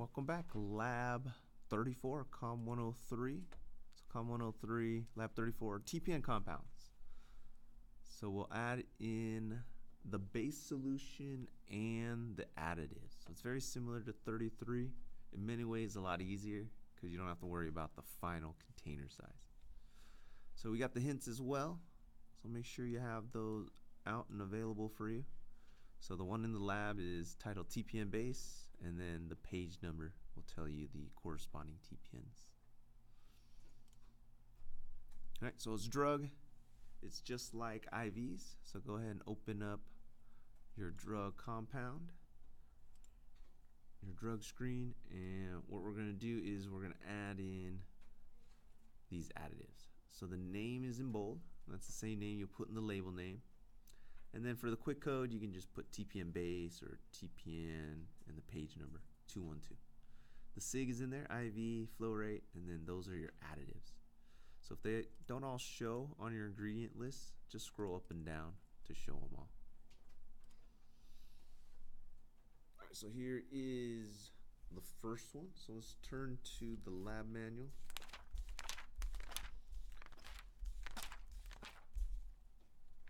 welcome back. Lab 34, COM103. So COM103, Lab 34, TPN compounds. So we'll add in the base solution and the additives. So it's very similar to 33. In many ways, a lot easier because you don't have to worry about the final container size. So we got the hints as well. So make sure you have those out and available for you. So the one in the lab is titled TPN base, and then the page number will tell you the corresponding TPNs. All right, so it's drug. It's just like IVs. So go ahead and open up your drug compound, your drug screen, and what we're going to do is we're going to add in these additives. So the name is in bold. That's the same name you'll put in the label name. And then for the quick code, you can just put TPN base or TPN and the page number 212. The SIG is in there, IV, flow rate, and then those are your additives. So if they don't all show on your ingredient list, just scroll up and down to show them all. All right, so here is the first one. So let's turn to the lab manual.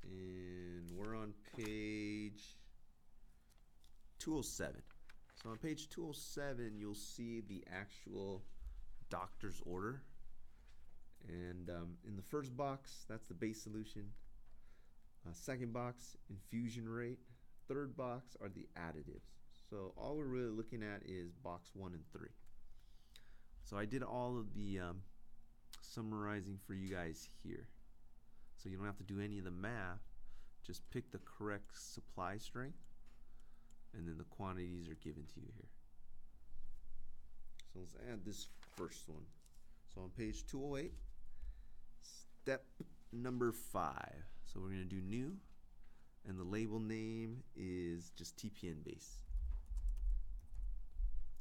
And we're on page 207. So on page 207, you'll see the actual doctor's order. And in the first box, that's the base solution. Second box, infusion rate. Third box are the additives. So all we're really looking at is box 1 and 3. So I did all of the summarizing for you guys here. So you don't have to do any of the math. Just pick the correct supply strength, and then the quantities are given to you here. So let's add this first one. So on page 208, step number 5. So we're going to do new, and the label name is just TPN base.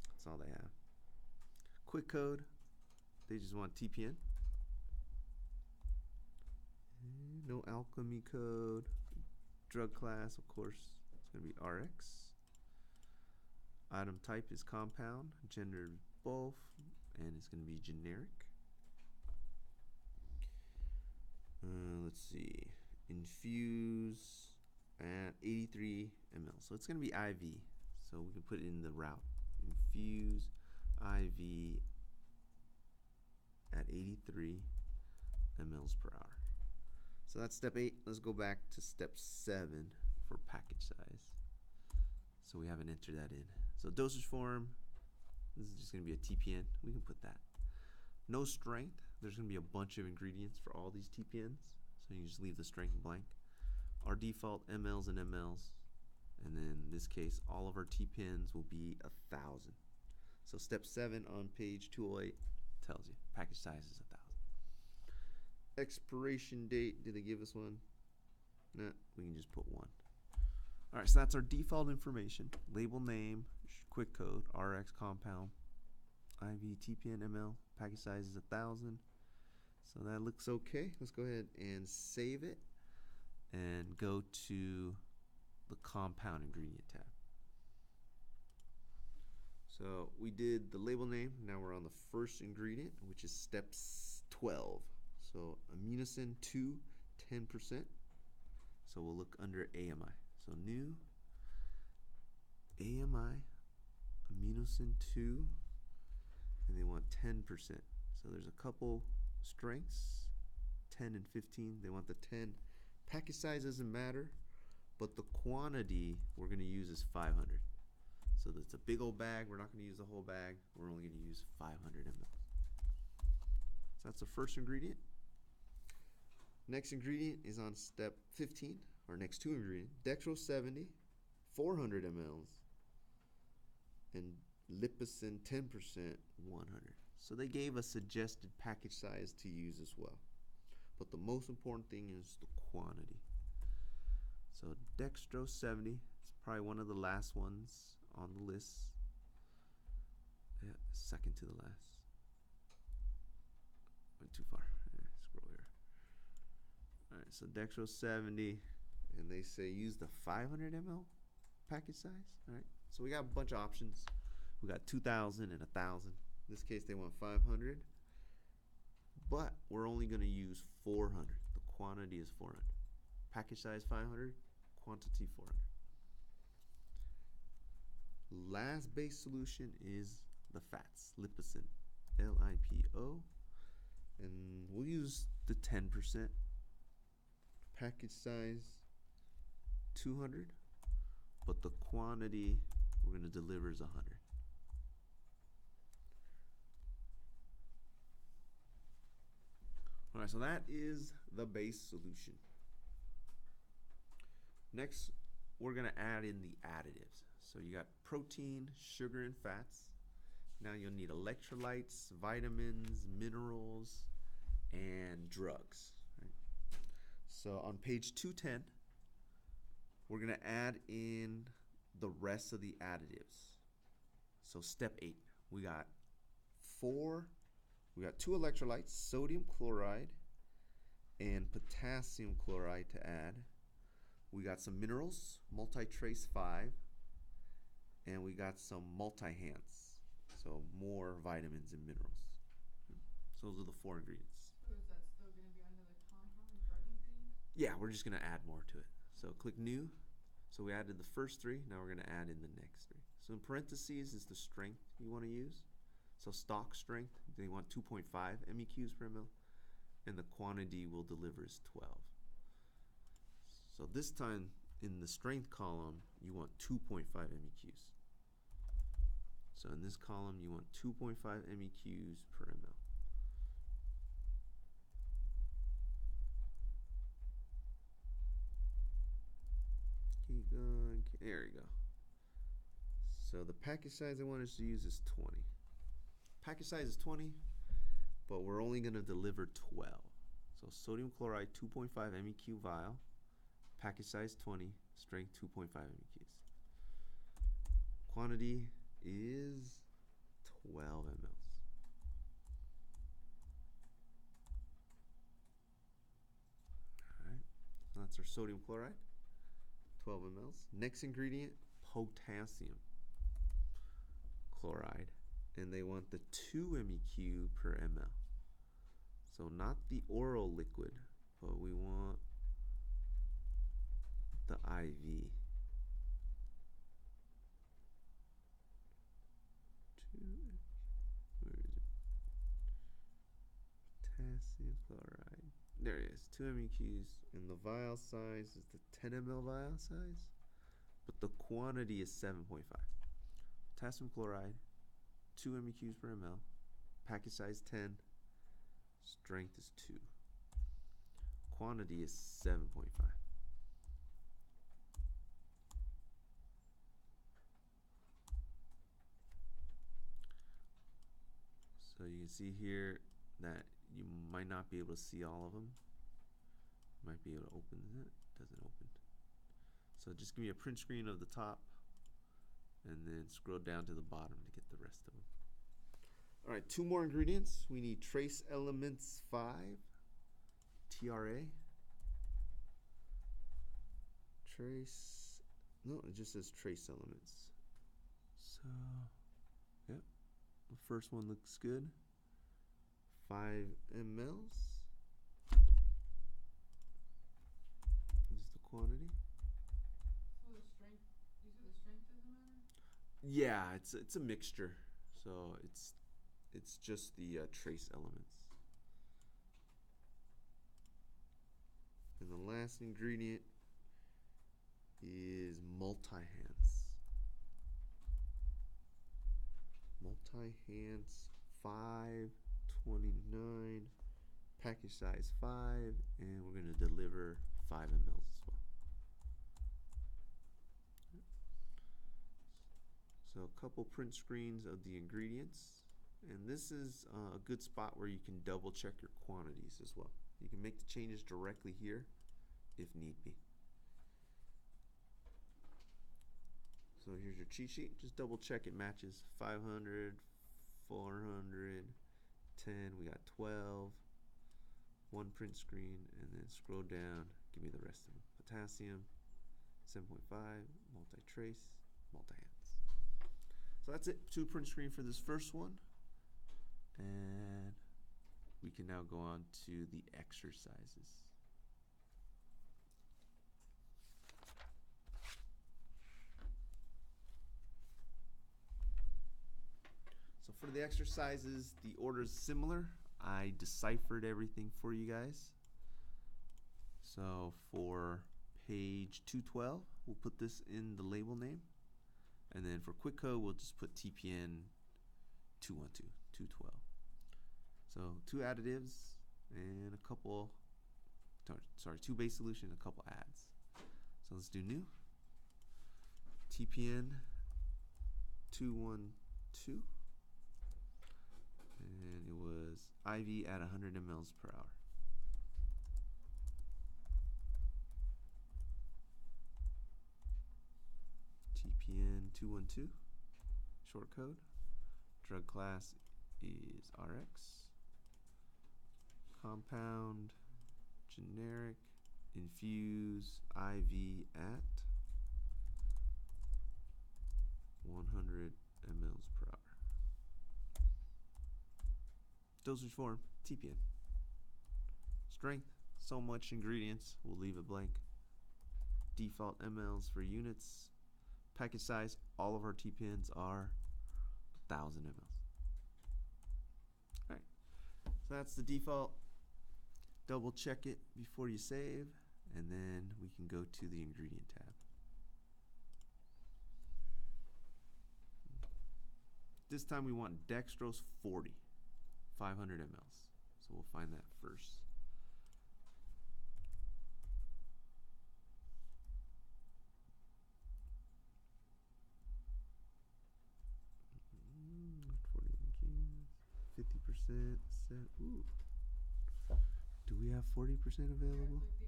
That's all they have. Quick code, they just want TPN. No alchemy code. Drug class, of course, it's going to be RX. Item type is compound. Gender is both, and it's going to be generic. Let's see. Infuse at 83 ml. So it's going to be IV. So we can put it in the route. Infuse IV at 83 mLs per hour. So that's step 8. Let's go back to step 7 for package size. So we haven't entered that in. So dosage form, this is just going to be a TPN. We can put that. No strength. There's going to be a bunch of ingredients for all these TPNs. So you just leave the strength blank. Our default mLs and mLs. And then in this case, all of our TPNs will be 1,000. So step 7 on page 208 tells you package size is 1,000. Expiration date, did they give us one? No, we can just put 1. All right, so that's our default information. Label name, quick code, RX compound, IV, TPN, ml, package size is 1,000. So that looks okay. Let's go ahead and save it and go to the compound ingredient tab. So we did the label name. Now we're on the first ingredient, which is step 12. So aminosin 2, 10%. So we'll look under AMI. So new, AMI, aminosin 2, and they want 10%. So there's a couple strengths, 10 and 15. They want the 10. Package size doesn't matter, but the quantity we're going to use is 500. So that's a big old bag. We're not going to use the whole bag. We're only going to use 500 ml. So that's the first ingredient. Next ingredient is on step 15, or next 2 ingredient, dextrose 70, 400 mLs, and lipocin 10%, 100. So they gave a suggested package size to use as well. But the most important thing is the quantity. So dextrose 70, it's probably one of the last ones on the list. Yeah, second to the last. Went too far. Yeah, scroll here. All right, so dextrose 70, and they say use the 500 ml package size. All right, so we got a bunch of options. We got 2,000 and 1,000. In this case, they want 500. But we're only going to use 400. The quantity is 400. Package size 500, quantity 400. Last base solution is the fats, lipocin, LiPo. And we'll use the 10%. Package size 200, but the quantity we're going to deliver is 100. All right, so that is the base solution. Next, we're going to add in the additives. So you got protein, sugar, and fats. Now you'll need electrolytes, vitamins, minerals, and drugs. Right? So on page 210, we're going to add in the rest of the additives. So step 8, we got 2 electrolytes, sodium chloride and potassium chloride to add. We got some minerals, multi-trace 5, and we got some multi-hants, so more vitamins and minerals. So those are the 4 ingredients. So is that still going to be under the compound drug ingredients? Yeah, we're just going to add more to it. So click new. So we added the first 3. Now we're going to add in the next 3. So in parentheses is the strength you want to use. So stock strength, they want 2.5 MEQs per ml, and the quantity we'll deliver is 12. So this time in the strength column, you want 2.5 MEQs. So in this column, you want 2.5 MEQs per ml. Keep going. There you go. So the package size I want us to use is 20. Package size is 20, but we're only going to deliver 12. So sodium chloride 2.5 MEQ vial, package size 20, strength 2.5 MEQs. Quantity is 12 mLs. Alright, so that's our sodium chloride, 12 mLs. Next ingredient, potassium chloride. And they want the 2 MEQ per ml. So not the oral liquid, but we want the IV. 2, where is it? Potassium chloride. There it is, 2 MEQs. And the vial size is the 10 ml vial size, but the quantity is 7.5. Potassium chloride, 2 MEQs per ml, package size 10, strength is 2. Quantity is 7.5. So you can see here that you might not be able to see all of them. Might be able to open it, doesn't open. So just give me a print screen of the top and then scroll down to the bottom to get the rest of them. All right, 2 more ingredients. We need trace elements 5, TRA. Trace, no, it just says trace elements. So, yep, the first one looks good. 5 mLs. This is the quantity. So the strength, you said the strength doesn't matter? Yeah, it's a mixture, so it's just the trace elements. And the last ingredient is multi-hants. Multi-hants 529, package size 5, and we're going to deliver 5 mLs as well. So a couple print screens of the ingredients, and this is a good spot where you can double check your quantities as well. You can make the changes directly here if need be. So here's your cheat sheet. Just double check it matches. 500, 400, 10, we got 12, 1 print screen, and then scroll down, give me the rest of them. Potassium, 7.5, multi-trace, multi-hants. So that's it, 2 print screen for this first one. And we can now go on to the exercises. So for the exercises, the order is similar. I deciphered everything for you guys. So for page 212, we'll put this in the label name. And then for quick code, we'll just put TPN 212, 212. So 2 additives and a couple, sorry, 2 base solution, a couple adds. So let's do new. TPN 212. And it was IV at 100 mLs per hour. TPN 212, short code. Drug class is RX. Compound, generic, infuse, IV at 100 mLs per hour. Dosage form, TPN. Strength, so much ingredients, we'll leave it blank. Default mLs for units. Package size, all of our TPNs are 1,000 mLs. Alright, so that's the default. Double check it before you save, and then we can go to the ingredient tab. This time we want dextrose 40, 500 mLs. So we'll find that first. Set. Ooh. Do we have 40% available? Like the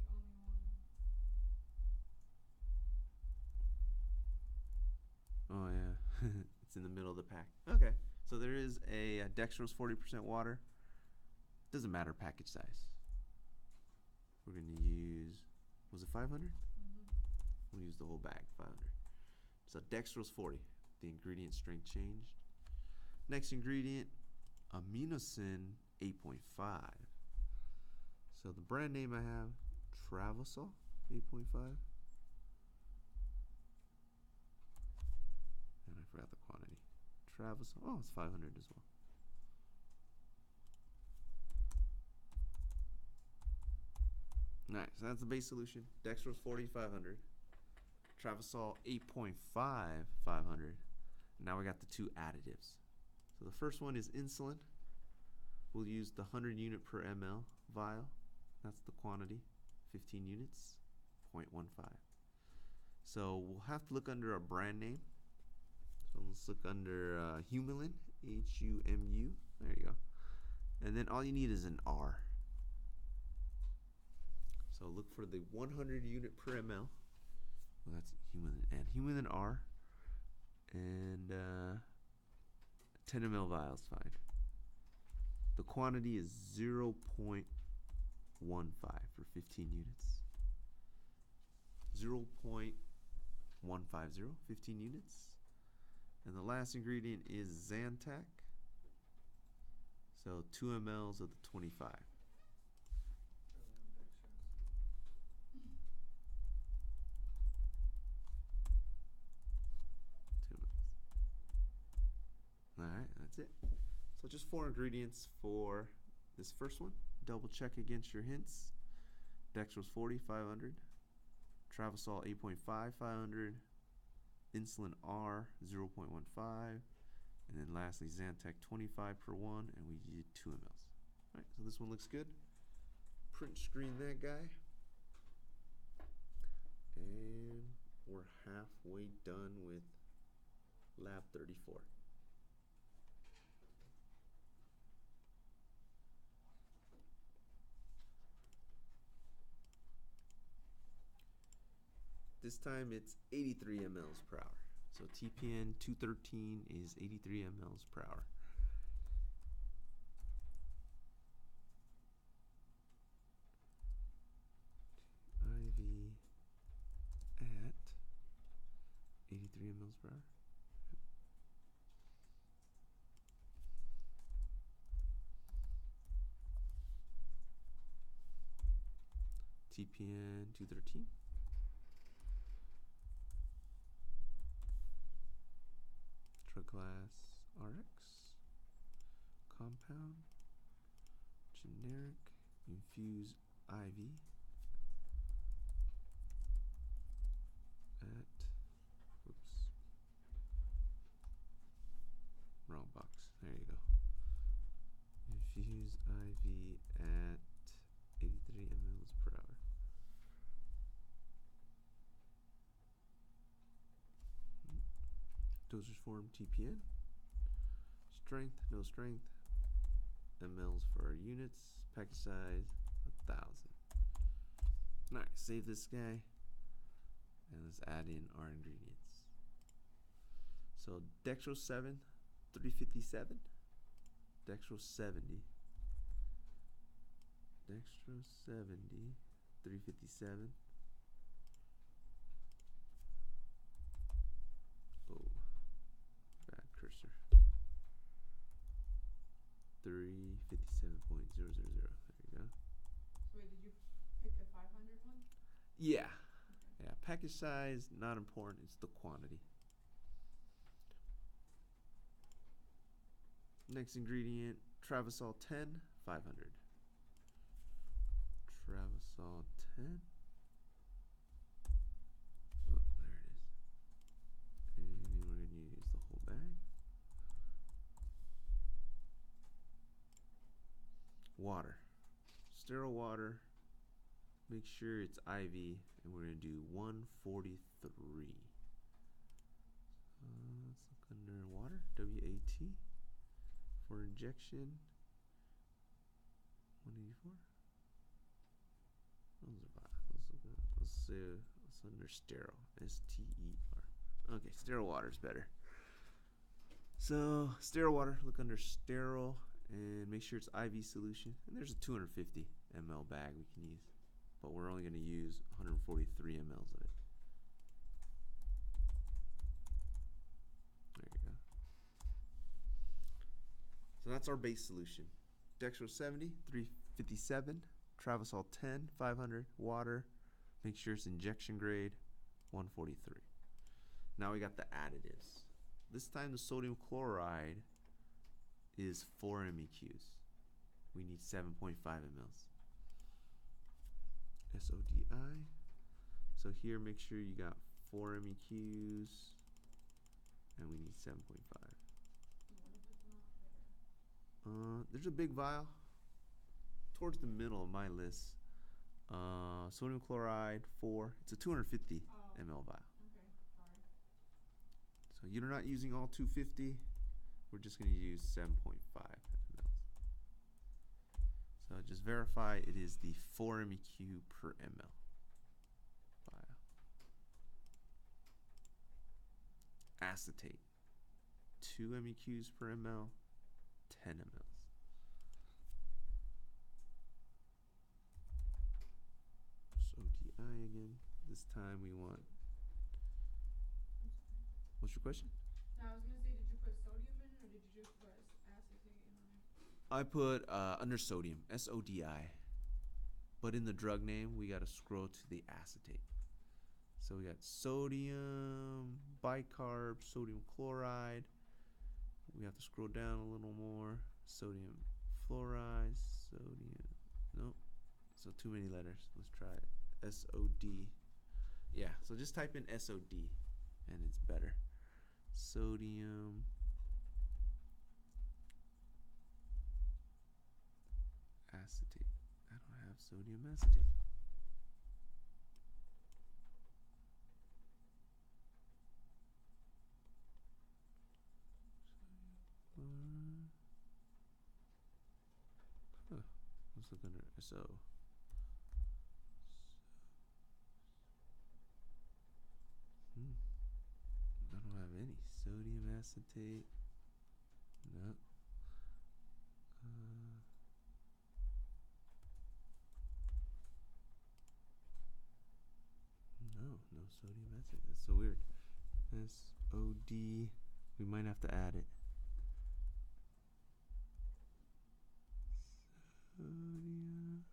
only one. Oh yeah, it's in the middle of the pack. Okay, so there is a dextrose 40% water. Doesn't matter package size. We're gonna use, was it 500? We'll use the whole bag, 500. So dextrose 40, the ingredient strength changed. Next ingredient, aminosin 8.5. So the brand name I have, Travasol 8.5. And I forgot the quantity. Travasol, oh, it's 500 as well. Alright, so that's the base solution. Dextrose 40, 500. Travasol 8.5, 500. Now we got the 2 additives. So the first one is insulin. We'll use the 100 unit per ml vial. That's the quantity, 15 units, 0.15. So we'll have to look under our brand name. So let's look under Humulin, H-U-M-U. There you go. And then all you need is an R. So look for the 100 unit per ml. Well, that's Humulin and Humulin R. And 10 ml vial is fine. The quantity is 0.15 for 15 units. 0.150, 15 units. And the last ingredient is Zantac. So 2 mLs of the 25. 2 mLs. Alright, that's it. So just 4 ingredients for this first one. Double check against your hints. Dextrose 40, 500. Travasol 8.5, 500. Insulin R 0.15. And then lastly Zantac 25 per 1, and we did 2 mLs. Alright, so this one looks good. Print screen that guy. And we're halfway done with lab 34. This time it's 83 mLs per hour. So TPN 213 is 83 mLs per hour. IV at 83 mLs per hour. TPN 213. Drug class RX. Compound. Generic. Infuse IV. At, oops, wrong box. There you go. Infuse IV at 83 mLs per hour. Dosage form TPN. Strength, no strength. mLs for our units. Package size 1,000. Alright, save this guy. And let's add in our ingredients. So dextrose 7, 357. Dextrose 70. Dextrose 70, 357. Oh, bad cursor. 357.000. There you go. So wait, did you pick the 500 one? Yeah. Okay. Yeah. Package size, not important. It's the quantity. Next ingredient, Travosol 10, 500. Travosol 10. Oh, there it is. And we're going to use the whole bag. Water. Sterile water. Make sure it's IV, and we're going to do 143. Let's look under water, WAT. For injection, 184. Let's say it's under sterile, STER. Okay, sterile water is better. So sterile water, look under sterile and make sure it's IV solution. And there's a 250 ml bag we can use, but we're only going to use 143 mLs of it. There you go. So that's our base solution. Dextrose 70, 357, Travosol 10, 500, water. Make sure it's injection grade, 143. Now we got the additives. This time the sodium chloride is 4 MEQs. We need 7.5 mLs. SODI. So here make sure you got 4 MEQs and we need 7.5. There's a big vial towards the middle of my list. Sodium chloride 4. It's a 250 ml vial. Okay, sorry. So you're not using all 250. We're just going to use 7.5 ml. So just verify it is the 4 MEQ per ml vial. Acetate 2 MEQs per ml, 10 mLs. ODI again. This time we want. What's your question? No, I was gonna say, did you put sodium in, or did you just put acetate in? I put under sodium, SODI. But in the drug name, we got to scroll to the acetate. So we got sodium bicarb, sodium chloride. We have to scroll down a little more. Sodium fluoride, sodium. Nope. So too many letters. Let's try it. SOD. Yeah, so just type in SOD and it's better. Sodium acetate. I don't have sodium acetate. Let's look under SO. I don't have any sodium acetate. No. No sodium acetate. That's so weird. SOD. We might have to add it. Sodium.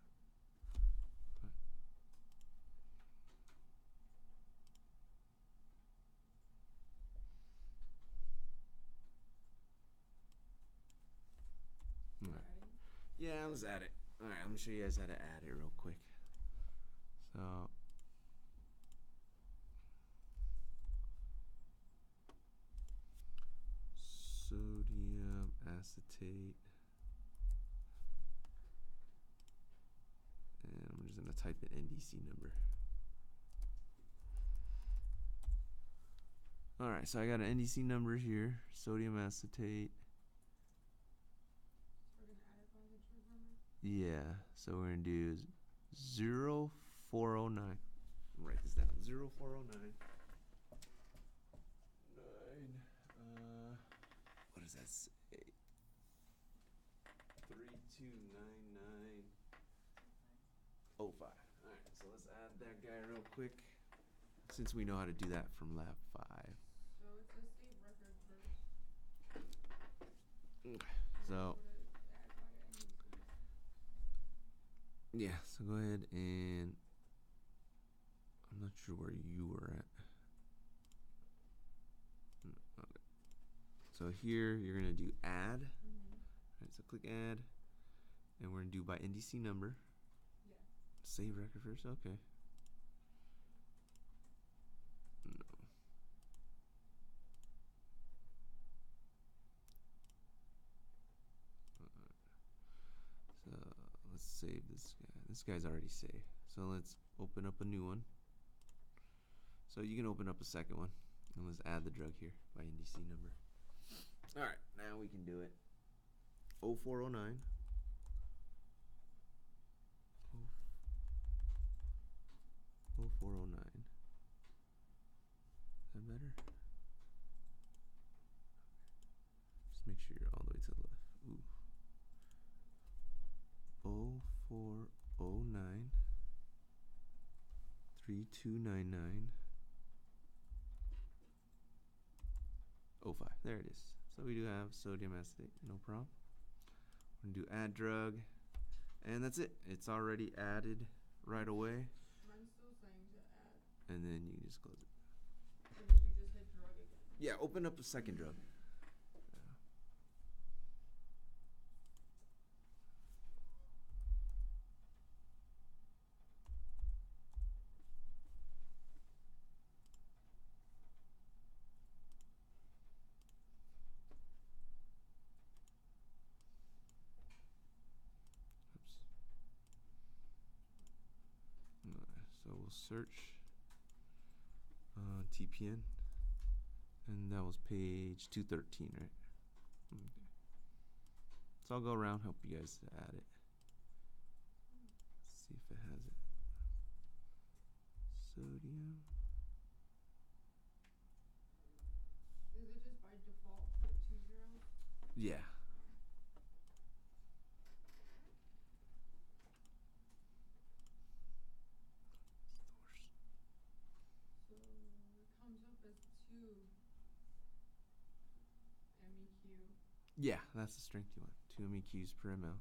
let's add it. All right, I'm gonna show you guys how to add it real quick. So sodium acetate, and I'm just gonna type an NDC number. All right, so I got an NDC number here, sodium acetate. We're gonna add it by the drug number. Yeah, so we're gonna do 0409. Write this down. 0409. What does that say? 329905. All right, so let's add that guy real quick, since we know how to do that from lab 5. So it says save record first. Okay, so yeah, so go ahead and I'm not sure where you were at. Okay. So here you're gonna do add. Alright, so click add, and we're gonna do by NDC number. Yeah. Save record first. Okay. No. So let's save this guy. This guy's already saved. So let's open up a new one. So you can open up a second one, and let's add the drug here by NDC number. All right, now we can do it. 0409. 0409. Is that better? Just make sure you're all the way to the left. Ooh. 0409 3299 05. There it is. So we do have sodium acetate, no problem. We're gonna do add drug, and that's it. It's already added right away. Mine's still saying to add. And then you can just close it. Or did you just hit drug again? Yeah, open up a second drug. Oops. So we'll search TPN, and that was page 213, right? Okay. So I'll go around, help you guys to add it. Let's see if it has it. Sodium. Is it just by default put 2 zeros? Yeah. So it comes up as 2 MEQ. Yeah, that's the strength you want. 2 MEQs per ml.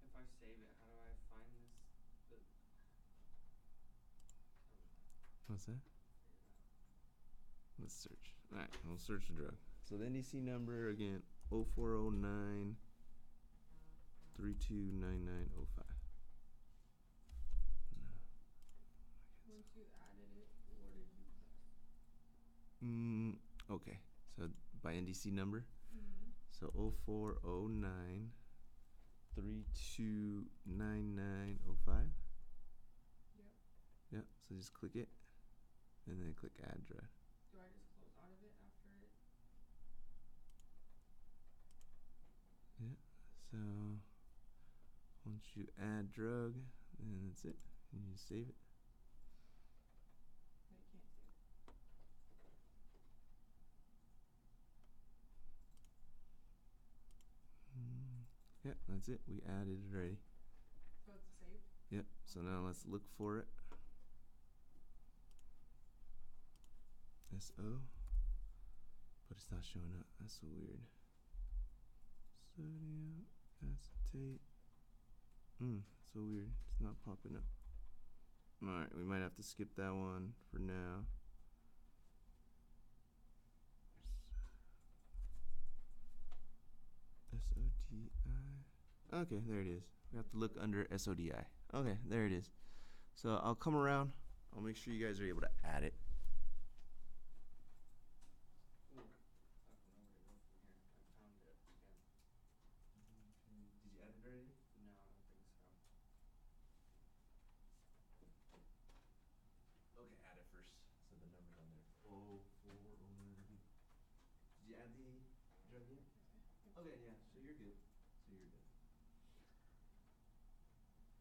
If I save it, how do I find this? What's that? Let's search. Alright, we'll search the drug. So the NDC number again, 0409 329905. Once you added it, what did you press? Okay. So by NDC number. Mm-hmm. So 0409 329905. Yep. Yep. So just click it, and then click add drug. Do I just close out of it after it? Yeah. So once you add drug, then that's it. And you just save it. No, you can't save it. Yep, that's it. We added it already. So it's saved? Yep. So now let's look for it. SO. But it's not showing up. That's so weird. Sodium acetate. So weird. It's not popping up. Alright, we might have to skip that one for now. SOD. SODI. Okay, there it is. We have to look under SODI. Okay, there it is. So I'll come around. I'll make sure you guys are able to add it. Ooh. I don't know where to go from here. I found it again. Did you add it already? No, I don't think so. Okay, add it first. So the number's on there. 0409. Did you add the drug yet? Okay, yeah. So you're good. So you're good.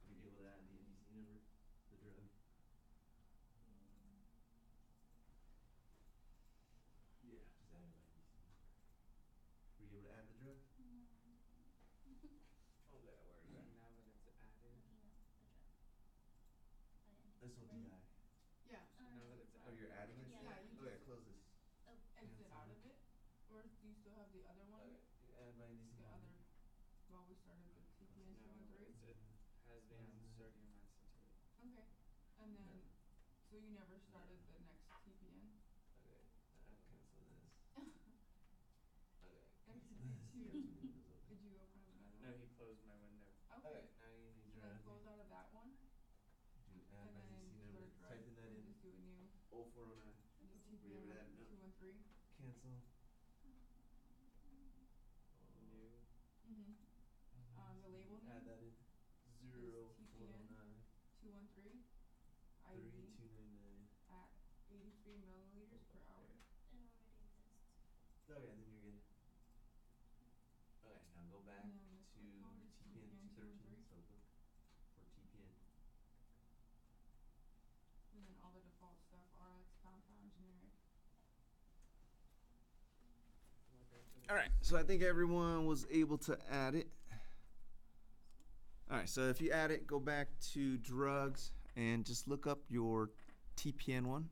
Were you able to add the NDC number? The drug? Yeah, just add it by NDC. Were you able to add the drug? Okay, where is that? Now that it's added. SODI. Yeah. Now that it's Oh, added. you're adding it? Yeah, you Okay, just close this. exit out of it, or do you still have the other one? Okay, add by NDC The number. other, well, we started the TPNs No, 213. it has the sodium acetate. Okay, and then, so you never started the next TPN? Okay, cancel this. Okay, Exit cancel this. two. You have two windows open. Did you open up another No, one? he closed my window. Okay, now you need so drug. then close out of that one, Do add and by then NDC go number. to drug, Type in that and in. just do a new, 0409. just Were you TPN able to add it? No. 213. Cancel. New. Mm-hmm. The label name Add that in. TPN 0409. 213, IV 3299. at 83 milliliters per hour. Okay, then you're good. Okay, now go back And then this to one is TPN TPN 213. So look for TPN. And then all the default stuff, RX, compound, generic. All right, so I think everyone was able to add it. All right, so if you add it, go back to drugs and just look up your TPN one.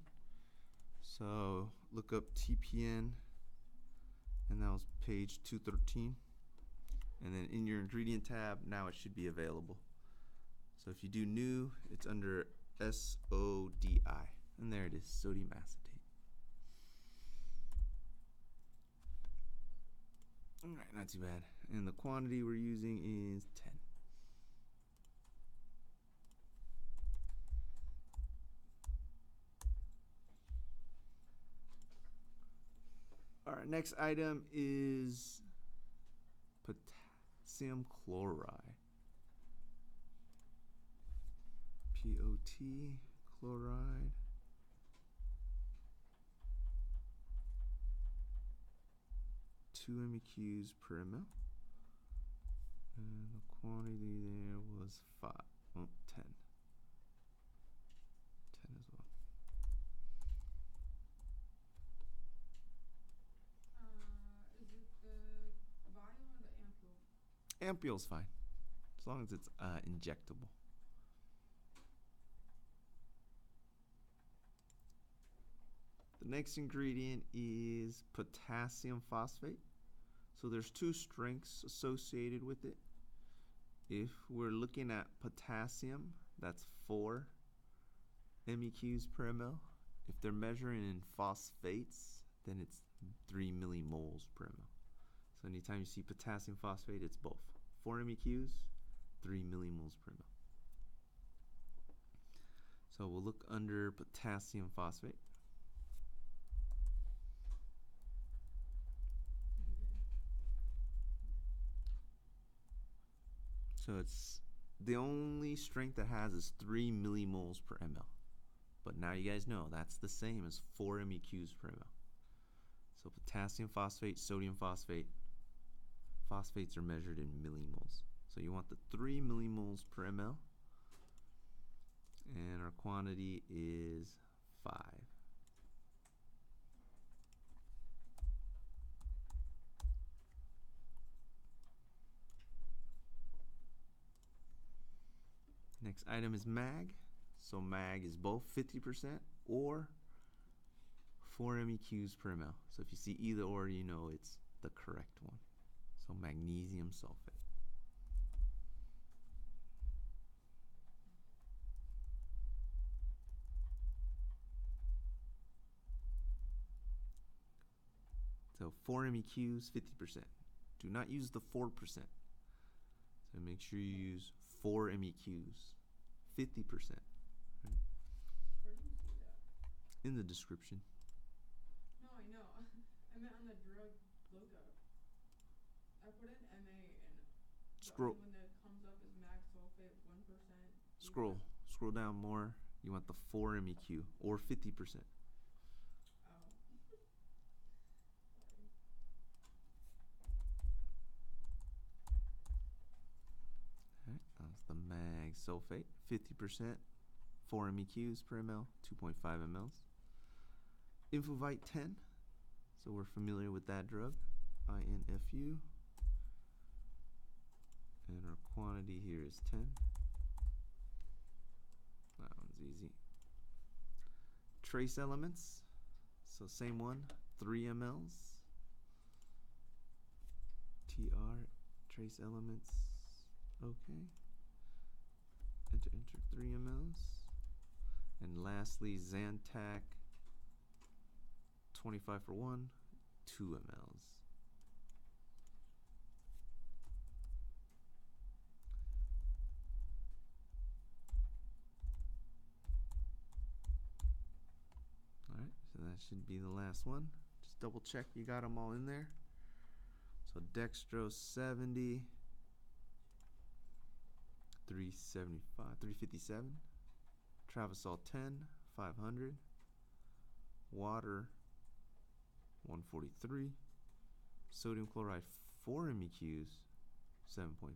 So look up TPN, and that was page 213. And then in your ingredient tab, now it should be available. So if you do new, it's under SODI, and there it is, sodium acetate. All right, not too bad. And the quantity we're using is 10. All right, next item is potassium chloride. POT chloride. Two MEQs per ml. And the quantity there was 5. Oh, 10. 10 as well. Is it the vial or the ampule? Ampule's fine, as long as it's injectable. The next ingredient is potassium phosphate. So there's two strengths associated with it. If we're looking at potassium, that's 4 MEQs per ml. If they're measuring in phosphates, then it's 3 millimoles per ml. So anytime you see potassium phosphate, it's both 4 MEQs, 3 millimoles per ml. So we'll look under potassium phosphate. So it's the only strength that has is 3 millimoles per ml. But now you guys know that's the same as 4 MEQs per ml. So potassium phosphate, sodium phosphate, phosphates are measured in millimoles. So you want the 3 millimoles per ml. And our quantity is 5. Next item is mag. So mag is both 50% or 4 MEQs per ml. So if you see either or, you know it's the correct one. So magnesium sulfate. So 4 MEQs, 50%. Do not use the 4%. So make sure you use 4 MEQs, 50%. Right? Where do you see that? In the description. No, I know. I meant on the drug lookup. I put in MA and Scroll. the only one that comes up is max sulfate 1%. Scroll down more. You want the 4 MEQ or 50%. Oh. Sorry. Alright, that's the mag sulfate, 50%, 4 MEQs per ml, 2.5 mLs. Infovite 10, so we're familiar with that drug, INFU. And our quantity here is 10. That one's easy. Trace elements, so same one, 3 mLs. TR, trace elements, okay. Enter 3 mLs. And lastly, Zantac, 25 for 1, 2 mLs. Alright, so that should be the last one. Just double check you got them all in there. So dextrose 70, 375, 357, Travasol 10, 500, water 143, sodium chloride 4 MEQs 7.5,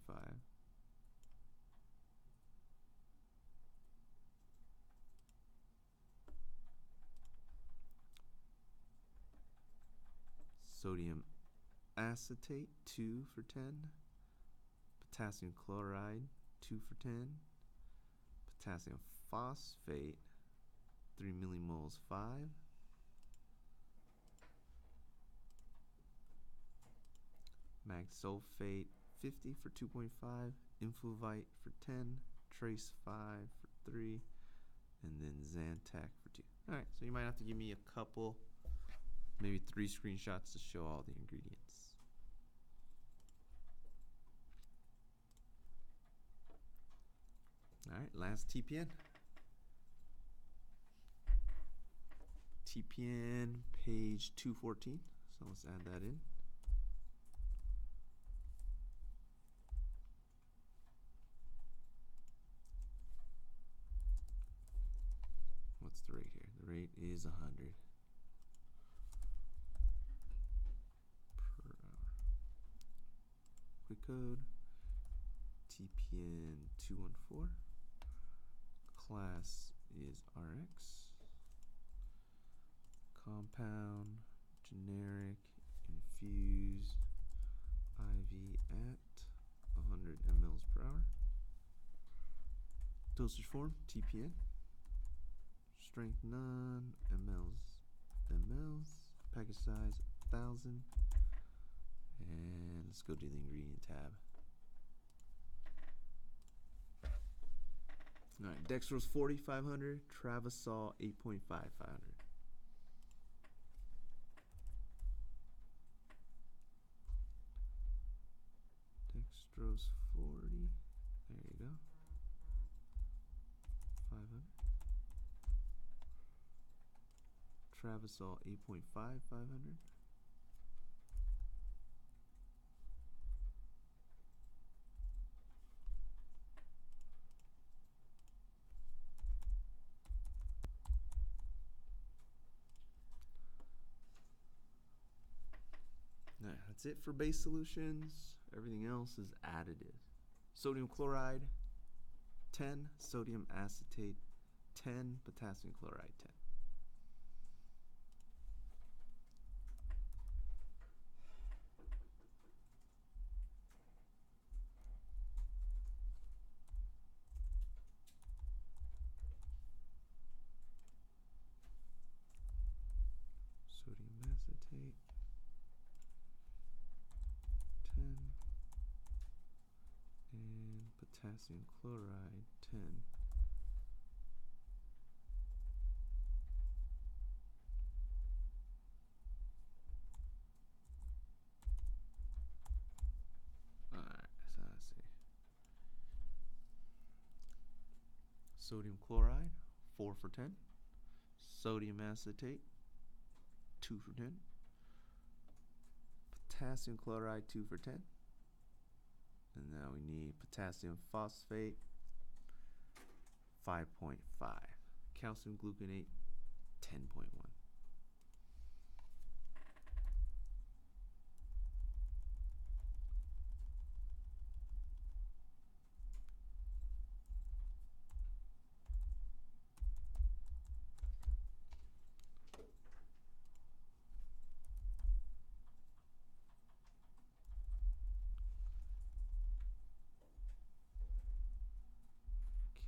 sodium acetate 2 for 10, potassium chloride 2 for 10, potassium phosphate 3 millimoles 5, mag sulfate 50 for 2.5, infovite for 10, trace 5 for 3, and then Zantac for 2. Alright, so you might have to give me a couple, maybe 3 screenshots to show all the ingredients. Alright, last TPN. TPN page 214. So let's add that in. What's the rate here? The rate is 100 per hour. Quick code TPN 214. Class is RX. Compound, generic, infuse, IV at 100 mLs per hour. Dosage form, TPN. Strength none, mLs. Package size 1,000. And let's go to the ingredient tab. Alright, dextrose 40, 500. Travasol 8.5, 500. Dextrose 40. There you go. 500. Travasol 8.5, 500. Alright, that's it for base solutions. Everything else is additive. Sodium chloride 10, sodium acetate 10, potassium chloride 10. Sodium acetate 10 and potassium chloride 10. Alright, so let's see. Sodium chloride, 4 for 10. Sodium acetate, 2 for 10. Potassium chloride, 2 for 10. And now we need potassium phosphate, 5.5. Calcium gluconate, 10.1.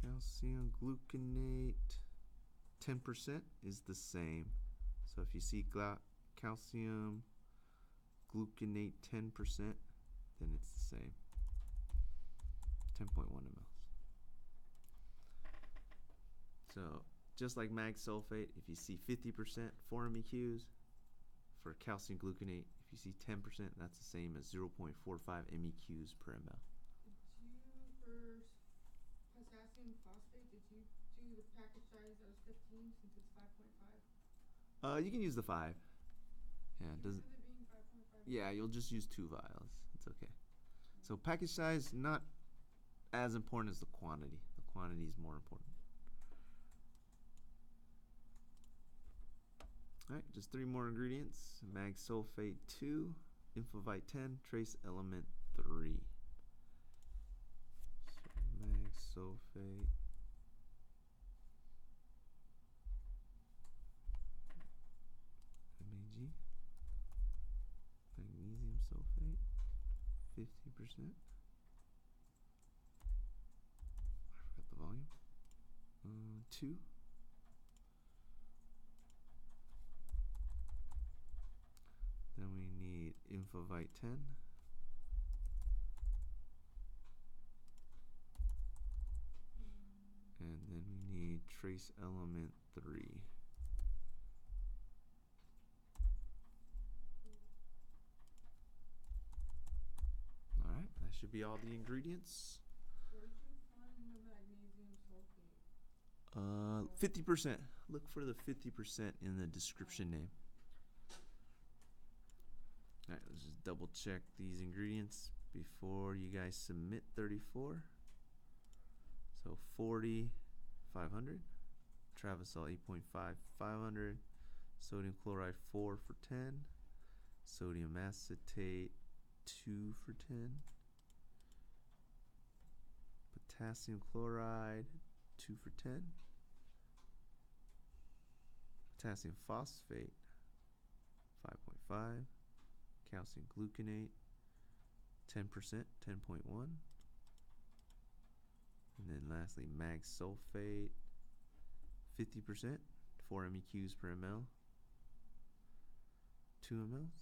Calcium gluconate 10% is the same. So if you see calcium gluconate 10%, then it's the same. 10.1 mL. So just like mag sulfate, if you see 50%, 4 MEQs. For calcium gluconate, if you see 10%, that's the same as 0.45 MEQs per ml. Potassium phosphate, did you do the package size that was 15 since it's 5.5? You can use the 5. Yeah, it doesn't. Instead of being 5.5. Yeah, you'll just use 2 vials. It's okay. So package size not as important as the quantity. The quantity is more important. All right, just 3 more ingredients. Mag sulfate 2, Infovite 10, trace element 3. Mag sulfate. MAG. Magnesium sulfate. 50%. I forgot the volume. 2. Then we need Infovite 10. And then we need trace element 3. Alright, that should be all the ingredients. Where did you find the magnesium sulfate? 50%. Look for the 50% in the description name. Alright, let's just double check these ingredients before you guys submit 34. So 40, 500. Travasol 8.5, 500. Sodium chloride 4 for 10. Sodium acetate 2 for 10. Potassium chloride 2 for 10. Potassium phosphate 5.5. Calcium gluconate 10%, 10.1. And then lastly, mag sulfate 50%, 4 MEQs per ml, 2 mLs.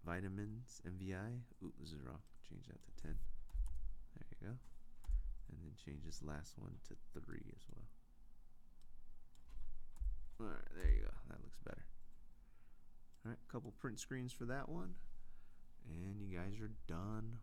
Vitamins, MVI. Ooh, this is wrong. Change that to 10. There you go. And then change this last one to 3 as well. Alright, there you go. That looks better. Alright, couple print screens for that one. And you guys are done